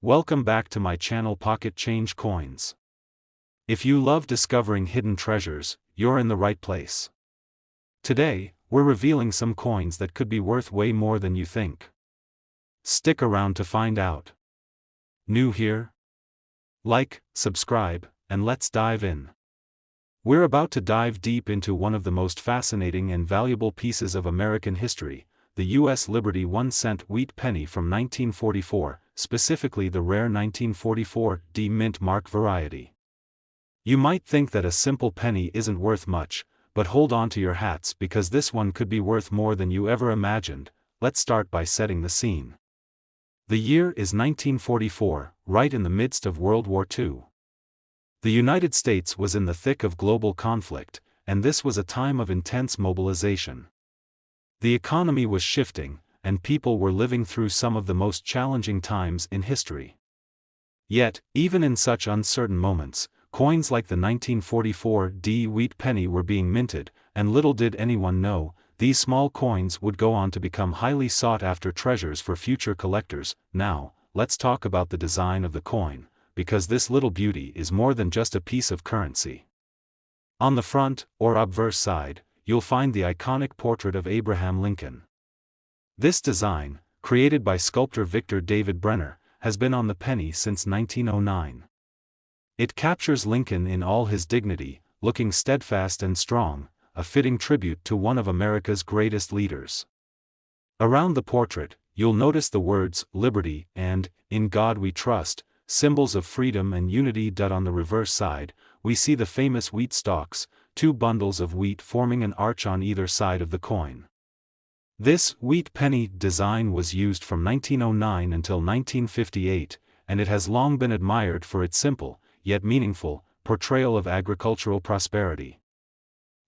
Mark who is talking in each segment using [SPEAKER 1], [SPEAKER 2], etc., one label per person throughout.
[SPEAKER 1] Welcome back to my channel Pocket Change Coins. If you love discovering hidden treasures, you're in the right place. Today, we're revealing some coins that could be worth way more than you think. Stick around to find out. New here? Like, subscribe, and let's dive in. We're about to dive deep into one of the most fascinating and valuable pieces of American history, the U.S. Liberty 1-cent wheat penny from 1944, specifically the rare 1944 D mint mark variety. You might think that a simple penny isn't worth much, but hold on to your hats because this one could be worth more than you ever imagined. Let's start by setting the scene. The year is 1944, right in the midst of World War II. The United States was in the thick of global conflict, and this was a time of intense mobilization. The economy was shifting, and people were living through some of the most challenging times in history. Yet, even in such uncertain moments, coins like the 1944 D wheat penny were being minted, and little did anyone know, these small coins would go on to become highly sought-after treasures for future collectors. Now, let's talk about the design of the coin, because this little beauty is more than just a piece of currency. On the front, or obverse side, you'll find the iconic portrait of Abraham Lincoln. This design, created by sculptor Victor David Brenner, has been on the penny since 1909. It captures Lincoln in all his dignity, looking steadfast and strong, a fitting tribute to one of America's greatest leaders. Around the portrait, you'll notice the words, Liberty, and, In God We Trust, symbols of freedom and unity. On the reverse side, we see the famous wheat stalks, two bundles of wheat forming an arch on either side of the coin. This wheat penny design was used from 1909 until 1958, and it has long been admired for its simple, yet meaningful, portrayal of agricultural prosperity.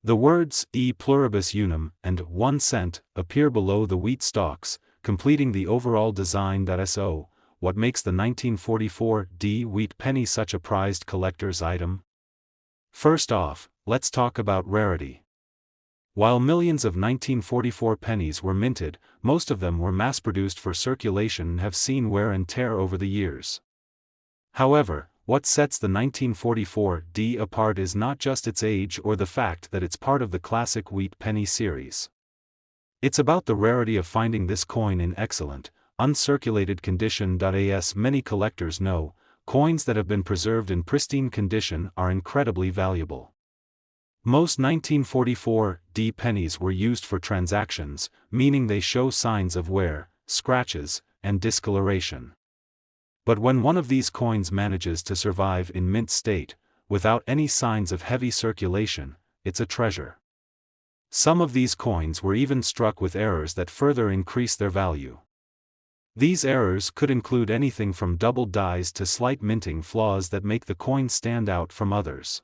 [SPEAKER 1] The words E pluribus unum and 1 cent appear below the wheat stalks, completing the overall design. So, what makes the 1944 D wheat penny such a prized collector's item? First off, let's talk about rarity. While millions of 1944 pennies were minted, most of them were mass-produced for circulation and have seen wear and tear over the years. However, what sets the 1944 D apart is not just its age or the fact that it's part of the classic wheat penny series. It's about the rarity of finding this coin in excellent, uncirculated condition. As many collectors know, coins that have been preserved in pristine condition are incredibly valuable. Most 1944 D pennies were used for transactions, meaning they show signs of wear, scratches, and discoloration. But when one of these coins manages to survive in mint state, without any signs of heavy circulation, it's a treasure. Some of these coins were even struck with errors that further increase their value. These errors could include anything from doubled dies to slight minting flaws that make the coin stand out from others.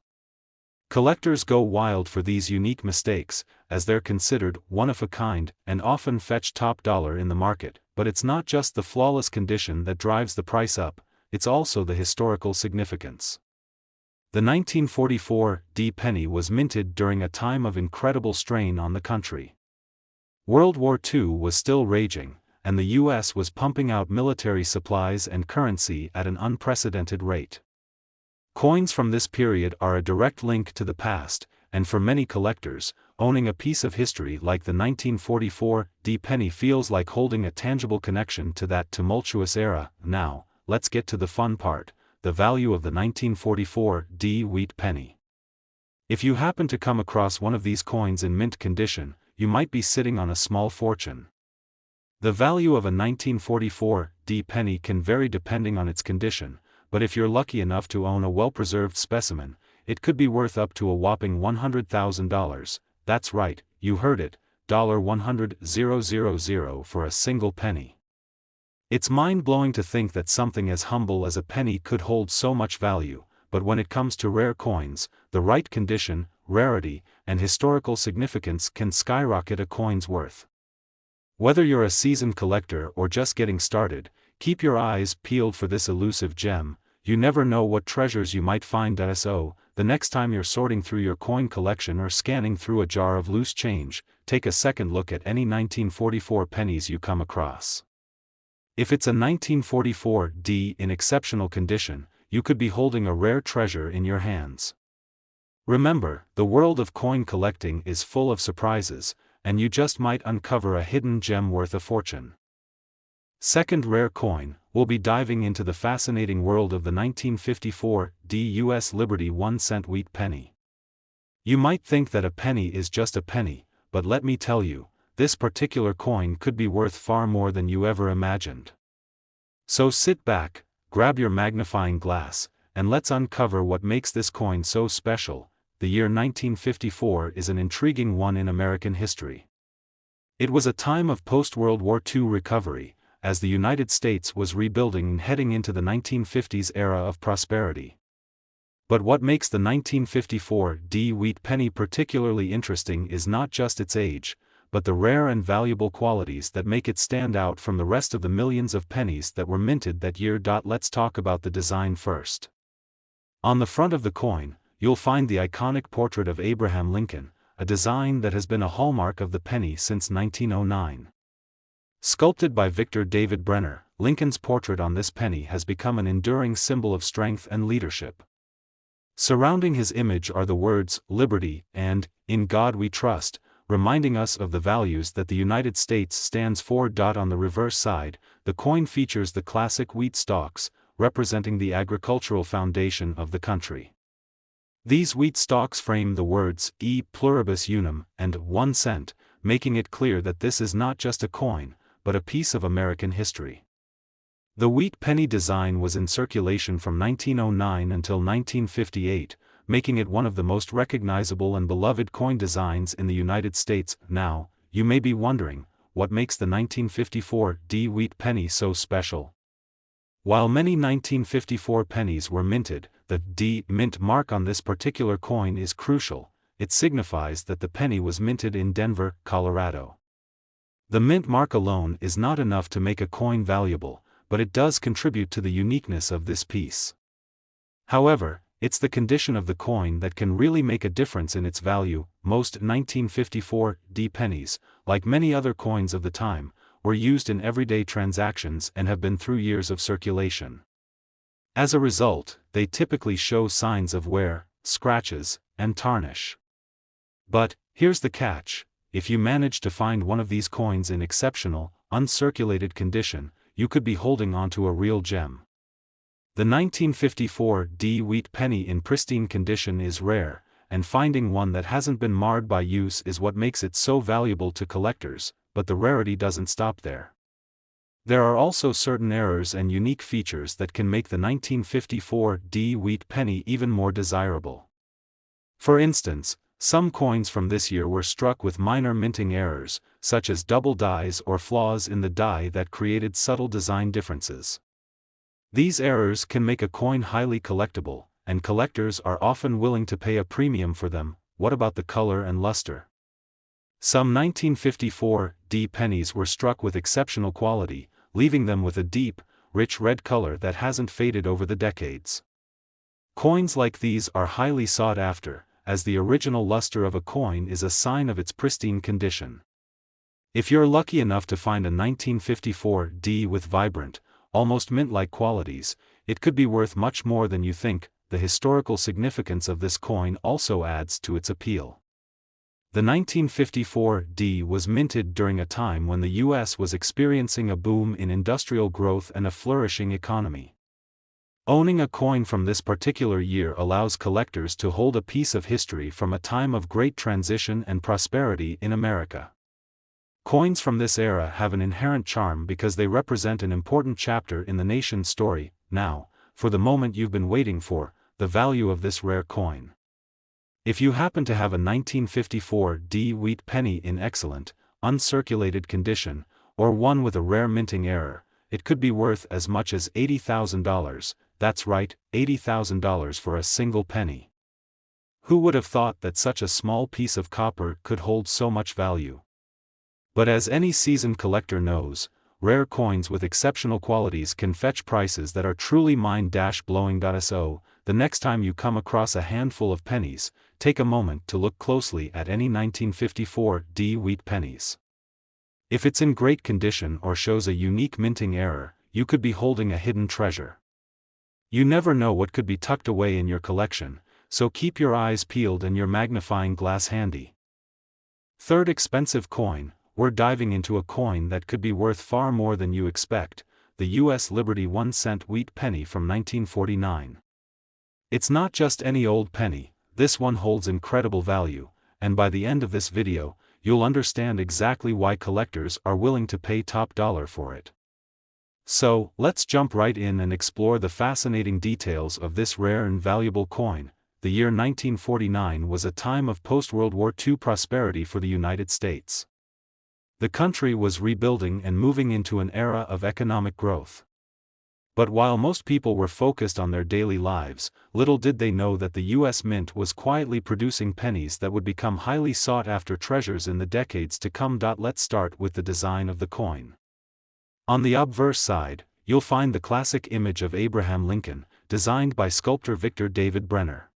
[SPEAKER 1] Collectors go wild for these unique mistakes, as they're considered one-of-a-kind and often fetch top dollar in the market. But it's not just the flawless condition that drives the price up, it's also the historical significance. The 1944 D penny was minted during a time of incredible strain on the country. World War II was still raging, and the U.S. was pumping out military supplies and currency at an unprecedented rate. Coins from this period are a direct link to the past, and for many collectors, owning a piece of history like the 1944 D penny feels like holding a tangible connection to that tumultuous era. Now, let's get to the fun part, the value of the 1944 D wheat penny. If you happen to come across one of these coins in mint condition, you might be sitting on a small fortune. The value of a 1944 D penny can vary depending on its condition, but if you're lucky enough to own a well-preserved specimen, it could be worth up to a whopping $100,000. That's right, you heard it, $100,000 for a single penny. It's mind-blowing to think that something as humble as a penny could hold so much value, but when it comes to rare coins, the right condition, rarity, and historical significance can skyrocket a coin's worth. Whether you're a seasoned collector or just getting started, keep your eyes peeled for this elusive gem. You never know what treasures you might find. So, the next time you're sorting through your coin collection or scanning through a jar of loose change, take a second look at any 1944 pennies you come across. If it's a 1944 D in exceptional condition, you could be holding a rare treasure in your hands. Remember, the world of coin collecting is full of surprises, and you just might uncover a hidden gem worth a fortune. Second rare coin, we'll be diving into the fascinating world of the 1954 D US Liberty 1-cent wheat penny. You might think that a penny is just a penny, but let me tell you, this particular coin could be worth far more than you ever imagined. So sit back, grab your magnifying glass, and let's uncover what makes this coin so special. The year 1954 is an intriguing one in American history. It was a time of post-World War II recovery, as the United States was rebuilding and heading into the 1950s era of prosperity. But what makes the 1954 D wheat penny particularly interesting is not just its age, but the rare and valuable qualities that make it stand out from the rest of the millions of pennies that were minted that year. Let's talk about the design first. On the front of the coin, you'll find the iconic portrait of Abraham Lincoln, a design that has been a hallmark of the penny since 1909. Sculpted by Victor David Brenner, Lincoln's portrait on this penny has become an enduring symbol of strength and leadership. Surrounding his image are the words, "Liberty," and, "In God We Trust," reminding us of the values that the United States stands for. On the reverse side, the coin features the classic wheat stalks, representing the agricultural foundation of the country. These wheat stalks frame the words, E pluribus unum, and 1 cent, making it clear that this is not just a coin, but a piece of American history. The wheat penny design was in circulation from 1909 until 1958, making it one of the most recognizable and beloved coin designs in the United States. Now, you may be wondering, what makes the 1954 D wheat penny so special? While many 1954 pennies were minted, the D mint mark on this particular coin is crucial. It signifies that the penny was minted in Denver, Colorado. The mint mark alone is not enough to make a coin valuable, but it does contribute to the uniqueness of this piece. However, it's the condition of the coin that can really make a difference in its value. Most 1954 D pennies, like many other coins of the time, were used in everyday transactions and have been through years of circulation. As a result, they typically show signs of wear, scratches, and tarnish. But, here's the catch: if you manage to find one of these coins in exceptional, uncirculated condition, you could be holding onto a real gem. The 1954 D wheat penny in pristine condition is rare, and finding one that hasn't been marred by use is what makes it so valuable to collectors. But the rarity doesn't stop there. There are also certain errors and unique features that can make the 1954 D wheat penny even more desirable. For instance, some coins from this year were struck with minor minting errors, such as double dies or flaws in the die that created subtle design differences. These errors can make a coin highly collectible, and collectors are often willing to pay a premium for them. What about the color and luster? Some 1954 D pennies were struck with exceptional quality, leaving them with a deep, rich red color that hasn't faded over the decades. Coins like these are highly sought after, as the original luster of a coin is a sign of its pristine condition. If you're lucky enough to find a 1954 D with vibrant, almost mint-like qualities, it could be worth much more than you think. The historical significance of this coin also adds to its appeal. The 1954 D was minted during a time when the U.S. was experiencing a boom in industrial growth and a flourishing economy. Owning a coin from this particular year allows collectors to hold a piece of history from a time of great transition and prosperity in America. Coins from this era have an inherent charm because they represent an important chapter in the nation's story. Now, for the moment you've been waiting for, the value of this rare coin. If you happen to have a 1954 D wheat penny in excellent, uncirculated condition, or one with a rare minting error, it could be worth as much as $80,000, that's right, $80,000 for a single penny. Who would have thought that such a small piece of copper could hold so much value? But as any seasoned collector knows, rare coins with exceptional qualities can fetch prices that are truly mind-blowing. So, the next time you come across a handful of pennies, take a moment to look closely at any 1954 D wheat pennies. If it's in great condition or shows a unique minting error, you could be holding a hidden treasure. You never know what could be tucked away in your collection, so keep your eyes peeled and your magnifying glass handy. Third expensive coin, we're diving into a coin that could be worth far more than you expect, the U.S. Liberty 1-cent wheat penny from 1949. It's not just any old penny, this one holds incredible value, and by the end of this video, you'll understand exactly why collectors are willing to pay top dollar for it. So, let's jump right in and explore the fascinating details of this rare and valuable coin. The year 1949 was a time of post-World War II prosperity for the United States. The country was rebuilding and moving into an era of economic growth. But while most people were focused on their daily lives, little did they know that the U.S. Mint was quietly producing pennies that would become highly sought-after treasures in the decades to come. Let's start with the design of the coin. On the obverse side, you'll find the classic image of Abraham Lincoln, designed by sculptor Victor David Brenner.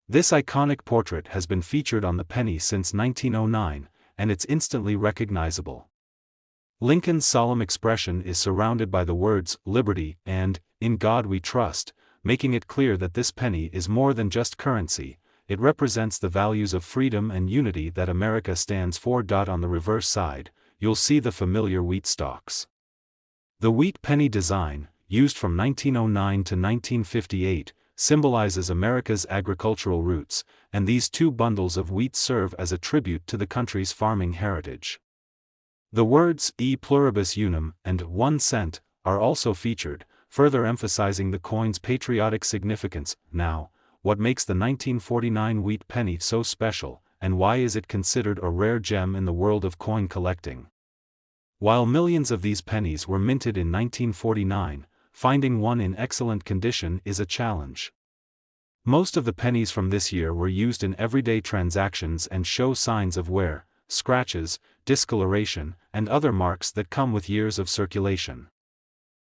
[SPEAKER 1] This iconic portrait has been featured on the penny since 1909, and it's instantly recognizable. Lincoln's solemn expression is surrounded by the words, "Liberty," and, "In God We Trust," making it clear that this penny is more than just currency, it represents the values of freedom and unity that America stands for. On the reverse side, you'll see the familiar wheat stalks. The wheat penny design, used from 1909 to 1958, symbolizes America's agricultural roots, and these two bundles of wheat serve as a tribute to the country's farming heritage. The words "E pluribus unum" and 1 cent are also featured, further emphasizing the coin's patriotic significance. Now, what makes the 1949 wheat penny so special, and why is it considered a rare gem in the world of coin collecting? While millions of these pennies were minted in 1949, finding one in excellent condition is a challenge. Most of the pennies from this year were used in everyday transactions and show signs of wear, scratches, discoloration, and other marks that come with years of circulation.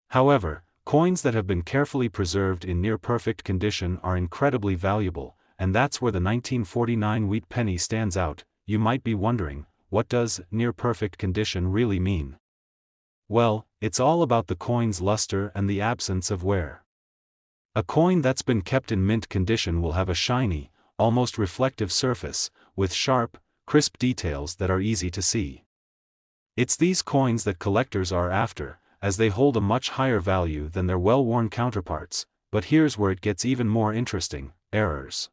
[SPEAKER 1] However, coins that have been carefully preserved in near-perfect condition are incredibly valuable, and that's where the 1949 wheat penny stands out. You might be wondering, what does near-perfect condition really mean? Well, it's all about the coin's luster and the absence of wear. A coin that's been kept in mint condition will have a shiny, almost reflective surface, with sharp, crisp details that are easy to see. It's these coins that collectors are after, as they hold a much higher value than their well-worn counterparts. But here's where it gets even more interesting: errors.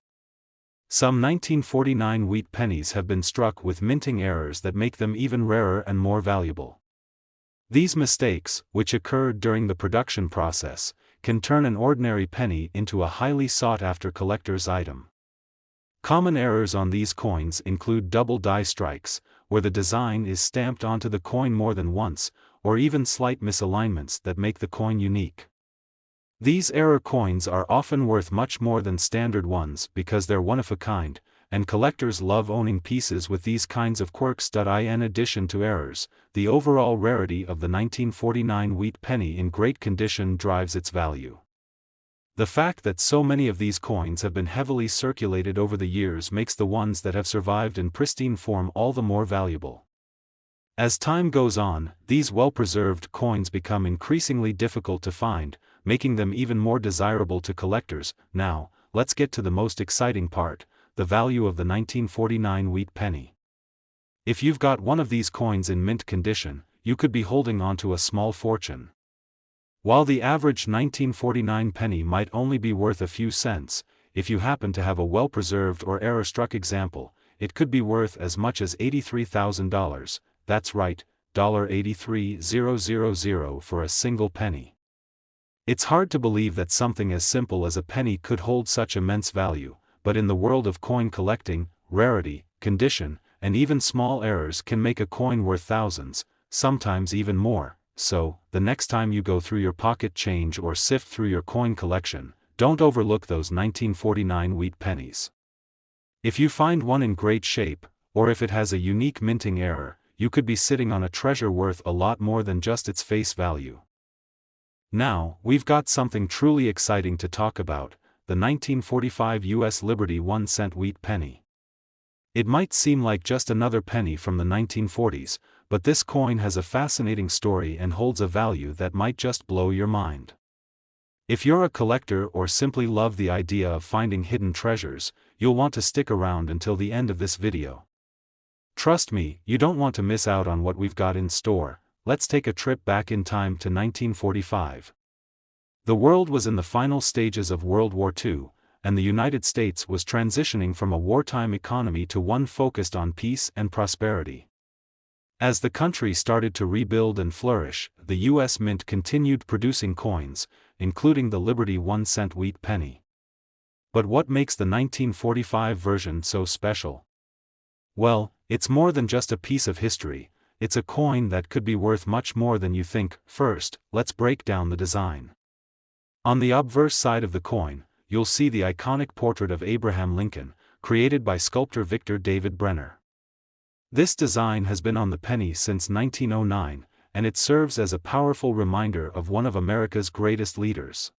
[SPEAKER 1] Some 1949 wheat pennies have been struck with minting errors that make them even rarer and more valuable. These mistakes, which occurred during the production process, can turn an ordinary penny into a highly sought-after collector's item. Common errors on these coins include double die strikes, where the design is stamped onto the coin more than once, or even slight misalignments that make the coin unique. These error coins are often worth much more than standard ones because they're one of a kind, and collectors love owning pieces with these kinds of quirks. In addition to errors, the overall rarity of the 1949 wheat penny in great condition drives its value. The fact that so many of these coins have been heavily circulated over the years makes the ones that have survived in pristine form all the more valuable. As time goes on, these well-preserved coins become increasingly difficult to find, making them even more desirable to collectors. Now, let's get to the most exciting part: the value of the 1949 wheat penny. If you've got one of these coins in mint condition, you could be holding on to a small fortune. While the average 1949 penny might only be worth a few cents, if you happen to have a well-preserved or error-struck example, it could be worth as much as $83,000, that's right, $83,000 for a single penny. It's hard to believe that something as simple as a penny could hold such immense value, but in the world of coin collecting, rarity, condition, and even small errors can make a coin worth thousands, sometimes even more. So, the next time you go through your pocket change or sift through your coin collection, don't overlook those 1949 wheat pennies. If you find one in great shape, or if it has a unique minting error, you could be sitting on a treasure worth a lot more than just its face value. Now, we've got something truly exciting to talk about: the 1945 U.S. Liberty 1-cent wheat penny. It might seem like just another penny from the 1940s, but this coin has a fascinating story and holds a value that might just blow your mind. If you're a collector or simply love the idea of finding hidden treasures, you'll want to stick around until the end of this video. Trust me, you don't want to miss out on what we've got in store. Let's take a trip back in time to 1945. The world was in the final stages of World War II, and the United States was transitioning from a wartime economy to one focused on peace and prosperity. As the country started to rebuild and flourish, the U.S. Mint continued producing coins, including the Liberty 1-cent wheat penny. But what makes the 1945 version so special? Well, it's more than just a piece of history, it's a coin that could be worth much more than you think. First, let's break down the design. On the obverse side of the coin, you'll see the iconic portrait of Abraham Lincoln, created by sculptor Victor David Brenner. This design has been on the penny since 1909, and it serves as a powerful reminder of one of America's greatest leaders.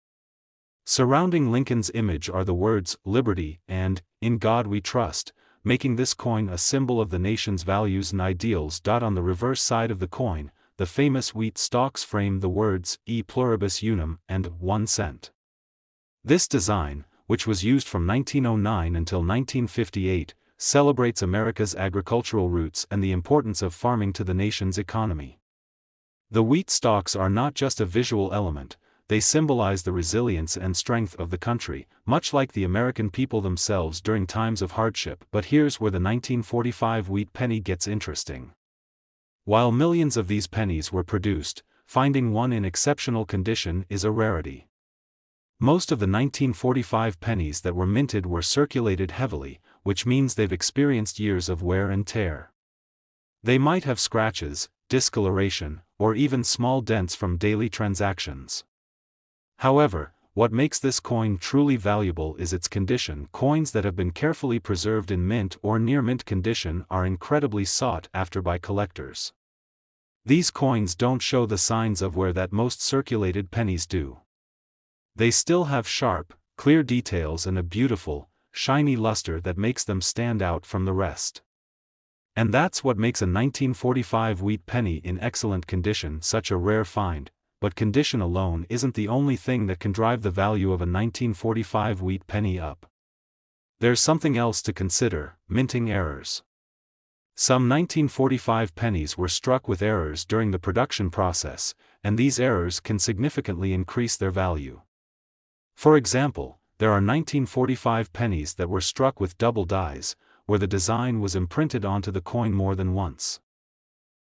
[SPEAKER 1] Surrounding Lincoln's image are the words, "Liberty" and "In God We Trust," making this coin a symbol of the nation's values and ideals. On the reverse side of the coin, the famous wheat stalks frame the words, "E pluribus unum" and "1 cent." This design, which was used from 1909 until 1958, celebrates America's agricultural roots and the importance of farming to the nation's economy. The wheat stalks are not just a visual element, they symbolize the resilience and strength of the country, much like the American people themselves during times of hardship. But here's where the 1945 wheat penny gets interesting. While millions of these pennies were produced, finding one in exceptional condition is a rarity. Most of the 1945 pennies that were minted were circulated heavily, which means they've experienced years of wear and tear. They might have scratches, discoloration, or even small dents from daily transactions. However, what makes this coin truly valuable is its condition. Coins that have been carefully preserved in mint or near mint condition are incredibly sought after by collectors. These coins don't show the signs of wear that most circulated pennies do. They still have sharp, clear details and a beautiful, shiny luster that makes them stand out from the rest. And that's what makes a 1945 wheat penny in excellent condition such a rare find. But condition alone isn't the only thing that can drive the value of a 1945 wheat penny up. There's something else to consider: minting errors. Some 1945 pennies were struck with errors during the production process, and these errors can significantly increase their value. For example, there are 1945 pennies that were struck with double dies, where the design was imprinted onto the coin more than once.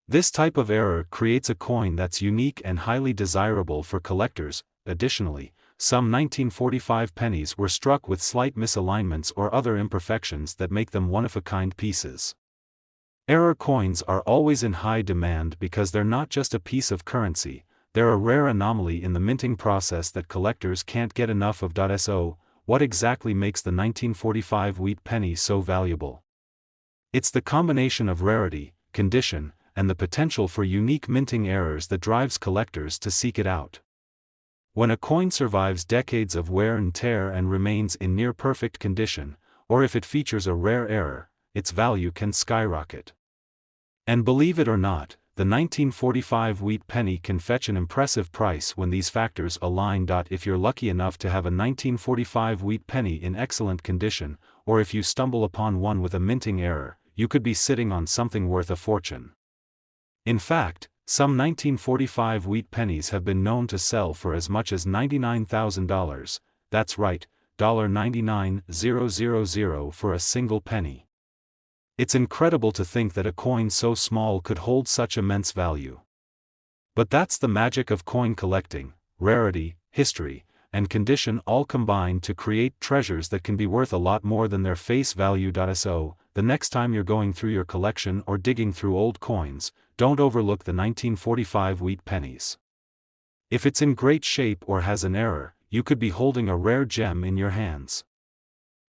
[SPEAKER 1] This type of error creates a coin that's unique and highly desirable for collectors. Additionally, some 1945 pennies were struck with slight misalignments or other imperfections that make them one-of-a-kind pieces. Error coins are always in high demand because they're not just a piece of currency, they're a rare anomaly in the minting process that collectors can't get enough of. So, what exactly makes the 1945 wheat penny so valuable? It's the combination of rarity, condition, and the potential for unique minting errors that drives collectors to seek it out. When a coin survives decades of wear and tear and remains in near-perfect condition, or if it features a rare error, its value can skyrocket. And believe it or not, the 1945 wheat penny can fetch an impressive price when these factors align. If you're lucky enough to have a 1945 wheat penny in excellent condition, or if you stumble upon one with a minting error, you could be sitting on something worth a fortune. In fact, some 1945 wheat pennies have been known to sell for as much as $99,000, that's right, $99,000 for a single penny. It's incredible to think that a coin so small could hold such immense value. But that's the magic of coin collecting: rarity, history, and condition all combine to create treasures that can be worth a lot more than their face value. So, the next time you're going through your collection or digging through old coins, don't overlook the 1945 wheat pennies. If it's in great shape or has an error, you could be holding a rare gem in your hands.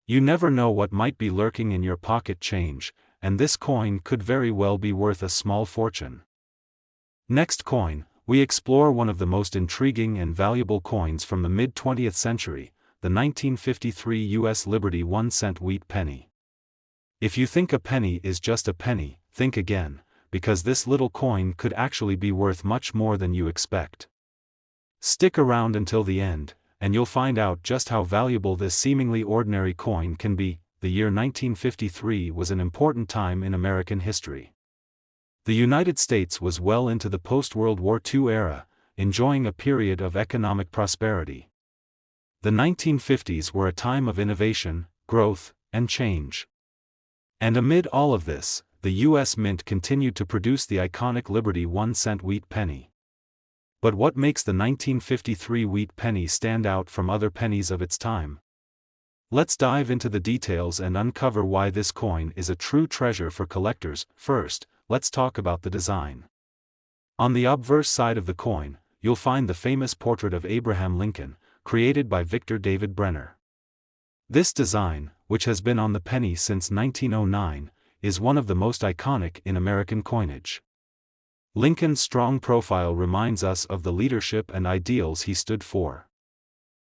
[SPEAKER 1] You never know what might be lurking in your pocket change, and this coin could very well be worth a small fortune. Next coin, we explore one of the most intriguing and valuable coins from the mid-20th century, the 1953 U.S. Liberty 1-cent wheat penny. If you think a penny is just a penny, think again, because this little coin could actually be worth much more than you expect. Stick around until the end, and you'll find out just how valuable this seemingly ordinary coin can be. The year 1953 was an important time in American history. The United States was well into the post-World War II era, enjoying a period of economic prosperity. The 1950s were a time of innovation, growth, and change. And amid all of this, the U.S. Mint continued to produce the iconic Liberty 1-cent wheat penny. But what makes the 1953 wheat penny stand out from other pennies of its time? Let's dive into the details and uncover why this coin is a true treasure for collectors. First, let's talk about the design. On the obverse side of the coin, you'll find the famous portrait of Abraham Lincoln, created by Victor David Brenner. This design, which has been on the penny since 1909, is one of the most iconic in American coinage. Lincoln's strong profile reminds us of the leadership and ideals he stood for.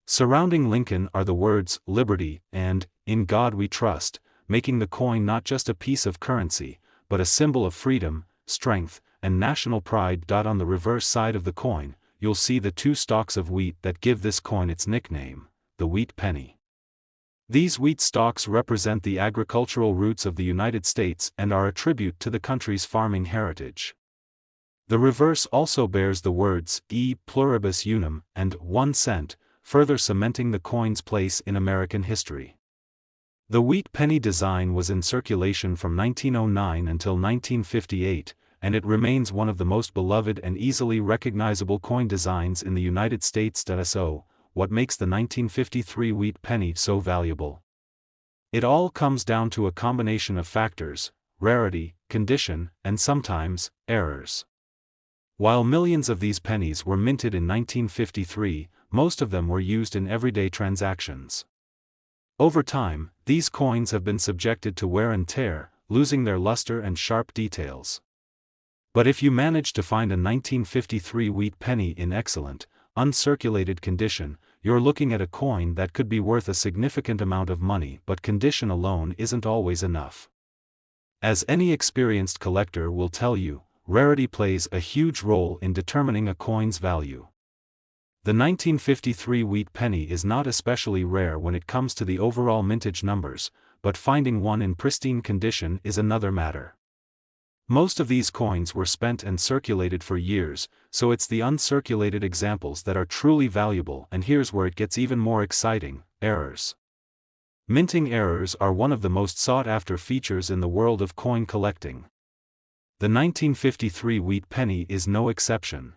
[SPEAKER 1] Surrounding Lincoln are the words, "Liberty," and, "In God We Trust," making the coin not just a piece of currency, but a symbol of freedom, strength, and national pride. On the reverse side of the coin, you'll see the two stalks of wheat that give this coin its nickname, the wheat penny. These wheat stalks represent the agricultural roots of the United States and are a tribute to the country's farming heritage. The reverse also bears the words, "E pluribus unum," and 1 cent, further cementing the coin's place in American history. The wheat penny design was in circulation from 1909 until 1958, and it remains one of the most beloved and easily recognizable coin designs in the United States. So, what makes the 1953 wheat penny so valuable? It all comes down to a combination of factors: rarity, condition, and sometimes, errors. While millions of these pennies were minted in 1953, most of them were used in everyday transactions. Over time, these coins have been subjected to wear and tear, losing their luster and sharp details. But if you manage to find a 1953 wheat penny in excellent, uncirculated condition, you're looking at a coin that could be worth a significant amount of money. But condition alone isn't always enough. As any experienced collector will tell you, rarity plays a huge role in determining a coin's value. The 1953 wheat penny is not especially rare when it comes to the overall mintage numbers, but finding one in pristine condition is another matter. Most of these coins were spent and circulated for years, so it's the uncirculated examples that are truly valuable. And here's where it gets even more exciting: errors. Minting errors are one of the most sought-after features in the world of coin collecting. The 1953 wheat penny is no exception.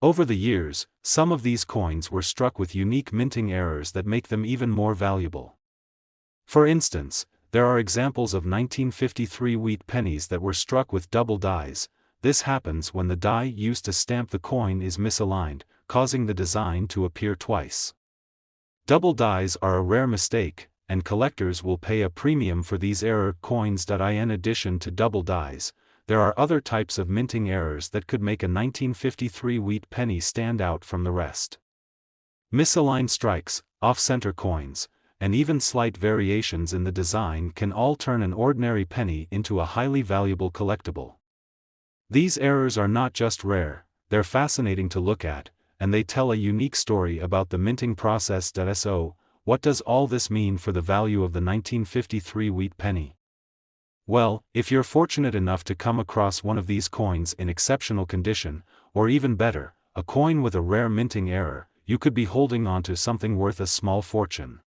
[SPEAKER 1] Over the years, some of these coins were struck with unique minting errors that make them even more valuable. For instance, there are examples of 1953 wheat pennies that were struck with double dies. This happens when the die used to stamp the coin is misaligned, causing the design to appear twice. Double dies are a rare mistake, and collectors will pay a premium for these error coins. In addition to double dies, there are other types of minting errors that could make a 1953 wheat penny stand out from the rest. Misaligned strikes, off-center coins, and even slight variations in the design can all turn an ordinary penny into a highly valuable collectible. These errors are not just rare, they're fascinating to look at, and they tell a unique story about the minting process. So, what does all this mean for the value of the 1953 wheat penny? Well, if you're fortunate enough to come across one of these coins in exceptional condition, or even better, a coin with a rare minting error, you could be holding on to something worth a small fortune.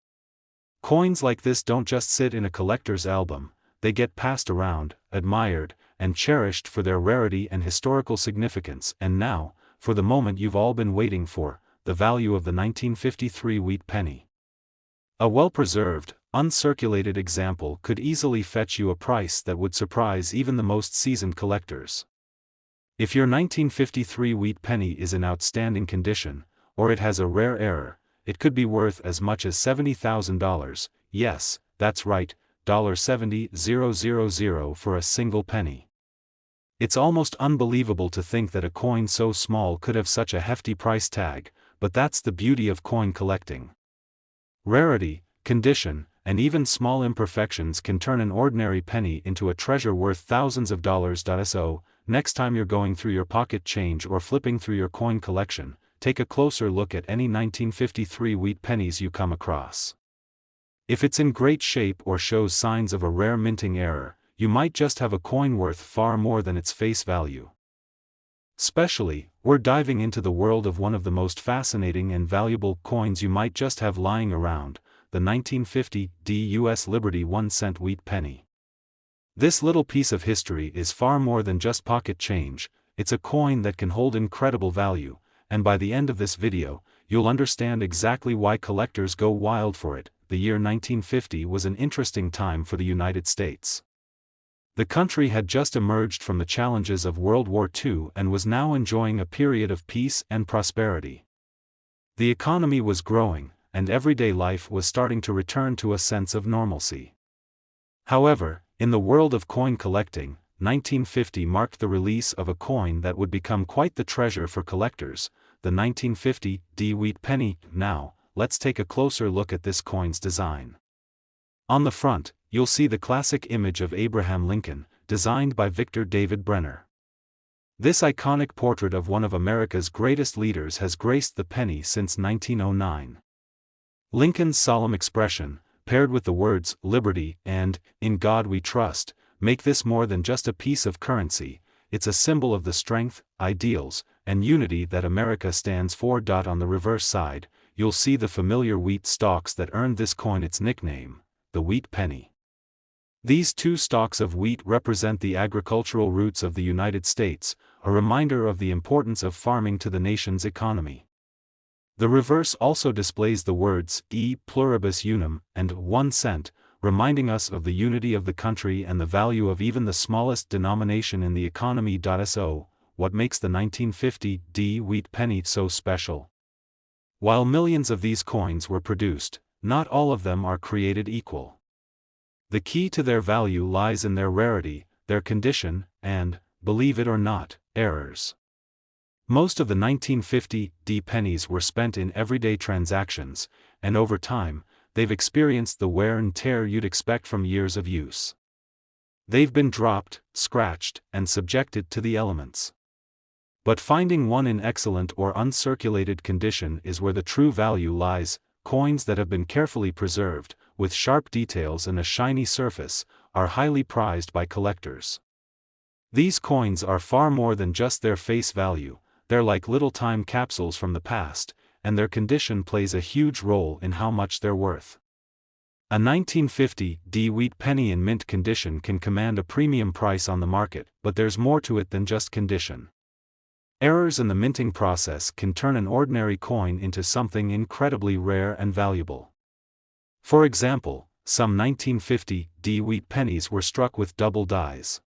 [SPEAKER 1] Coins like this don't just sit in a collector's album, they get passed around, admired, and cherished for their rarity and historical significance. And now, for the moment you've all been waiting for, the value of the 1953 wheat penny. A well-preserved, uncirculated example could easily fetch you a price that would surprise even the most seasoned collectors. If your 1953 wheat penny is in outstanding condition, or it has a rare error, it could be worth as much as $70,000, yes, that's right, $70,000 for a single penny. It's almost unbelievable to think that a coin so small could have such a hefty price tag, but that's the beauty of coin collecting. Rarity, condition, and even small imperfections can turn an ordinary penny into a treasure worth thousands of dollars. So, next time you're going through your pocket change or flipping through your coin collection, take a closer look at any 1953 wheat pennies you come across. If it's in great shape or shows signs of a rare minting error, you might just have a coin worth far more than its face value. Especially, we're diving into the world of one of the most fascinating and valuable coins you might just have lying around, the 1950 U.S. Liberty 1-cent wheat penny. This little piece of history is far more than just pocket change. It's a coin that can hold incredible value, and by the end of this video, you'll understand exactly why collectors go wild for it. The year 1950 was an interesting time for the United States. The country had just emerged from the challenges of World War II and was now enjoying a period of peace and prosperity. The economy was growing, and everyday life was starting to return to a sense of normalcy. However, in the world of coin collecting, 1950 marked the release of a coin that would become quite the treasure for collectors, the 1950 wheat penny. Now, let's take a closer look at this coin's design. On the front, you'll see the classic image of Abraham Lincoln, designed by Victor David Brenner. This iconic portrait of one of America's greatest leaders has graced the penny since 1909. Lincoln's solemn expression, paired with the words, "Liberty," and, "In God We Trust," make this more than just a piece of currency. It's a symbol of the strength, ideals, and unity that America stands for. On the reverse side, you'll see the familiar wheat stalks that earned this coin its nickname, the wheat penny. These two stalks of wheat represent the agricultural roots of the United States, a reminder of the importance of farming to the nation's economy. The reverse also displays the words E pluribus unum and 1 cent, reminding us of the unity of the country and the value of even the smallest denomination in the economy. So, what makes the 1950 wheat penny so special? While millions of these coins were produced, not all of them are created equal. The key to their value lies in their rarity, their condition, and, believe it or not, errors. Most of the 1950 pennies were spent in everyday transactions, and over time, they've experienced the wear and tear you'd expect from years of use. They've been dropped, scratched, and subjected to the elements. But finding one in excellent or uncirculated condition is where the true value lies. Coins that have been carefully preserved, with sharp details and a shiny surface, are highly prized by collectors. These coins are far more than just their face value. They're like little time capsules from the past, and their condition plays a huge role in how much they're worth. A 1950 wheat penny in mint condition can command a premium price on the market, but there's more to it than just condition. Errors in the minting process can turn an ordinary coin into something incredibly rare and valuable. For example, some 1950 wheat pennies were struck with double dies.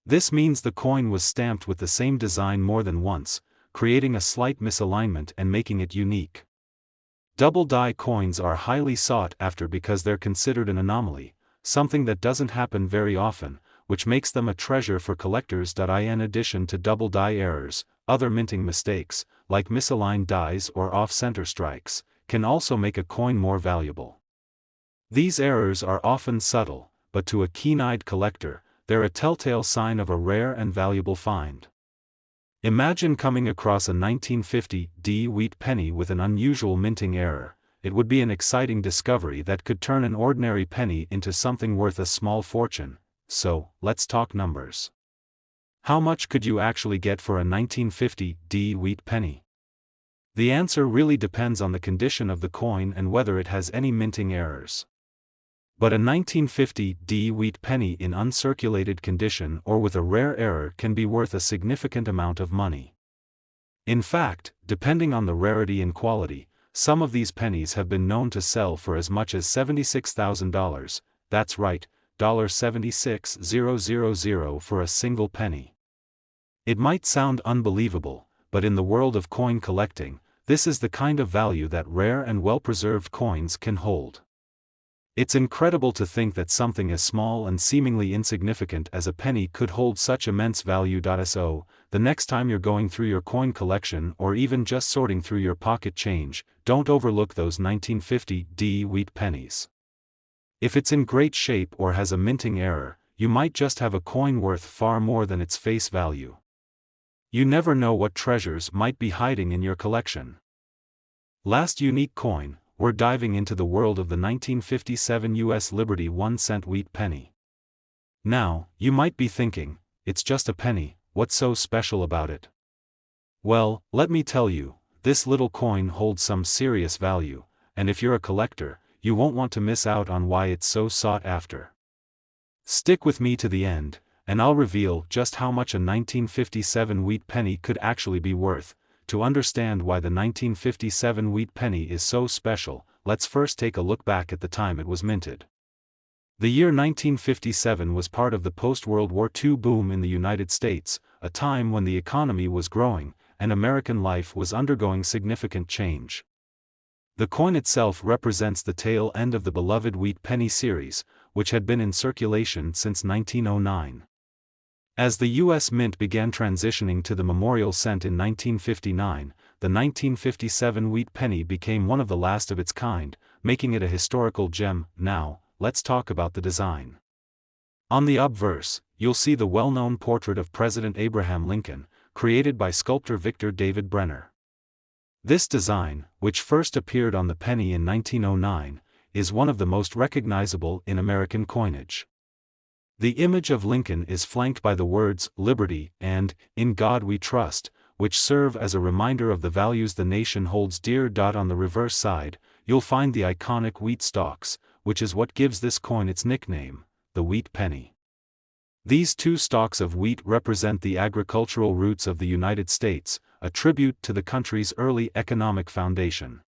[SPEAKER 1] This means the coin was stamped with the same design more than once, creating a slight misalignment and making it unique. Double die coins are highly sought after because they're considered an anomaly, something that doesn't happen very often, which makes them a treasure for collectors. In addition to double die errors, other minting mistakes, like misaligned dies or off-center strikes, can also make a coin more valuable. These errors are often subtle, but to a keen-eyed collector, they're a telltale sign of a rare and valuable find. Imagine coming across a 1950 wheat penny with an unusual minting error. It would be an exciting discovery that could turn an ordinary penny into something worth a small fortune. So, let's talk numbers. How much could you actually get for a 1950 wheat penny? The answer really depends on the condition of the coin and whether it has any minting errors. But a 1950 wheat penny in uncirculated condition or with a rare error can be worth a significant amount of money. In fact, depending on the rarity and quality, some of these pennies have been known to sell for as much as $76,000, that's right, $76,000 for a single penny. It might sound unbelievable, but in the world of coin collecting, this is the kind of value that rare and well-preserved coins can hold. It's incredible to think that something as small and seemingly insignificant as a penny could hold such immense value. So, the next time you're going through your coin collection or even just sorting through your pocket change, don't overlook those 1950 wheat pennies. If it's in great shape or has a minting error, you might just have a coin worth far more than its face value. You never know what treasures might be hiding in your collection. Last unique coin, we're diving into the world of the 1957 U.S. Liberty 1-cent wheat penny. Now, you might be thinking, it's just a penny, what's so special about it? Well, let me tell you, this little coin holds some serious value, and if you're a collector, you won't want to miss out on why it's so sought after. Stick with me to the end, and I'll reveal just how much a 1957 wheat penny could actually be worth. To understand why the 1957 wheat penny is so special, let's first take a look back at the time it was minted. The year 1957 was part of the post-World War II boom in the United States, a time when the economy was growing, and American life was undergoing significant change. The coin itself represents the tail end of the beloved wheat penny series, which had been in circulation since 1909. As the U.S. Mint began transitioning to the memorial cent in 1959, the 1957 wheat penny became one of the last of its kind, making it a historical gem. Now, let's talk about the design. On the obverse, you'll see the well-known portrait of President Abraham Lincoln, created by sculptor Victor David Brenner. This design, which first appeared on the penny in 1909, is one of the most recognizable in American coinage. The image of Lincoln is flanked by the words, "Liberty," and, "In God We Trust," which serve as a reminder of the values the nation holds dear. On the reverse side, you'll find the iconic wheat stalks, which is what gives this coin its nickname, the wheat penny. These two stalks of wheat represent the agricultural roots of the United States, a tribute to the country's early economic foundation.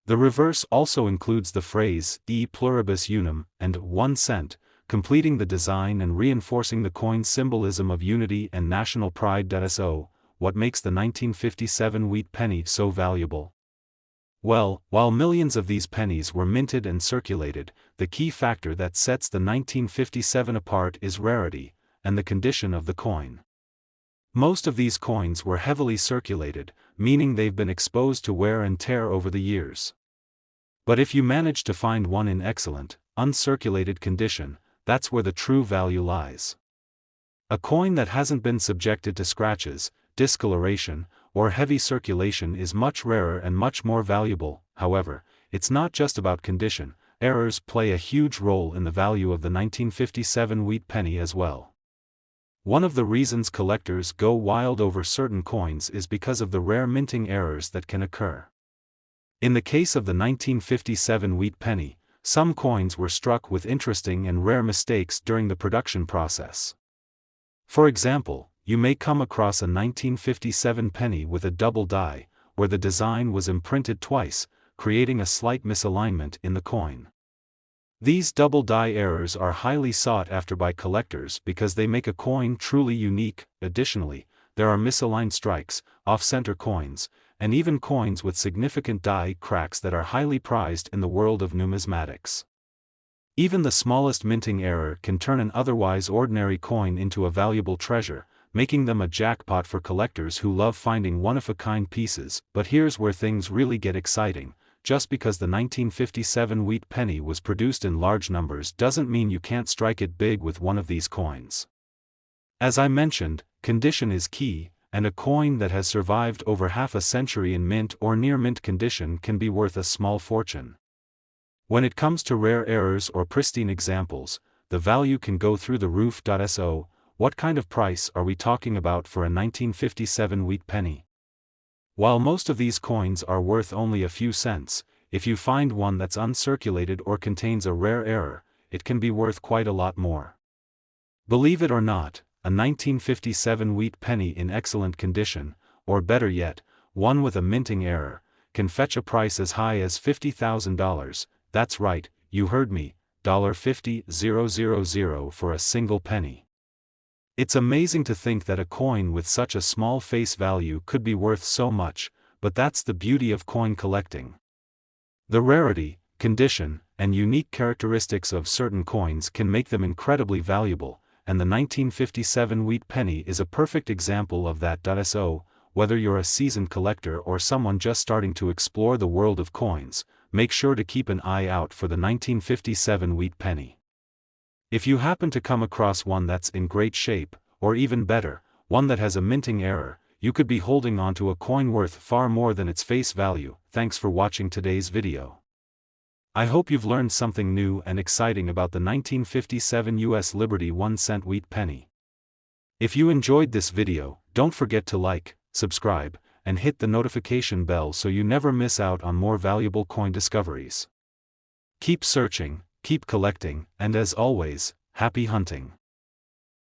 [SPEAKER 1] The reverse also includes the phrase, "E pluribus unum," and 1 cent, completing the design and reinforcing the coin's symbolism of unity and national pride. So, what makes the 1957 wheat penny so valuable? Well, while millions of these pennies were minted and circulated, the key factor that sets the 1957 apart is rarity, and the condition of the coin. Most of these coins were heavily circulated, meaning they've been exposed to wear and tear over the years. But if you manage to find one in excellent, uncirculated condition, that's where the true value lies. A coin that hasn't been subjected to scratches, discoloration, or heavy circulation is much rarer and much more valuable. However, it's not just about condition, errors play a huge role in the value of the 1957 wheat penny as well. One of the reasons collectors go wild over certain coins is because of the rare minting errors that can occur. In the case of the 1957 wheat penny, some coins were struck with interesting and rare mistakes during the production process. For example, you may come across a 1957 penny with a double die, where the design was imprinted twice, creating a slight misalignment in the coin. These double die errors are highly sought after by collectors because they make a coin truly unique. Additionally, there are misaligned strikes, off-center coins, and even coins with significant die cracks that are highly prized in the world of numismatics. Even the smallest minting error can turn an otherwise ordinary coin into a valuable treasure, making them a jackpot for collectors who love finding one-of-a-kind pieces. But here's where things really get exciting. Just because the 1957 wheat penny was produced in large numbers doesn't mean you can't strike it big with one of these coins. As I mentioned, condition is key, and a coin that has survived over half a century in mint or near mint condition can be worth a small fortune. When it comes to rare errors or pristine examples, the value can go through the roof. So, what kind of price are we talking about for a 1957 wheat penny? While most of these coins are worth only a few cents, if you find one that's uncirculated or contains a rare error, it can be worth quite a lot more. Believe it or not, a 1957 wheat penny in excellent condition, or better yet, one with a minting error, can fetch a price as high as $50,000, that's right, you heard me, $50,000 for a single penny. It's amazing to think that a coin with such a small face value could be worth so much, but that's the beauty of coin collecting. The rarity, condition, and unique characteristics of certain coins can make them incredibly valuable, and the 1957 wheat penny is a perfect example of that. So, whether you're a seasoned collector or someone just starting to explore the world of coins, make sure to keep an eye out for the 1957 wheat penny. If you happen to come across one that's in great shape, or even better, one that has a minting error, you could be holding on to a coin worth far more than its face value. Thanks for watching today's video. I hope you've learned something new and exciting about the 1957 US Liberty 1-cent wheat penny. If you enjoyed this video, don't forget to like, subscribe, and hit the notification bell so you never miss out on more valuable coin discoveries. Keep searching, keep collecting, and as always, happy hunting.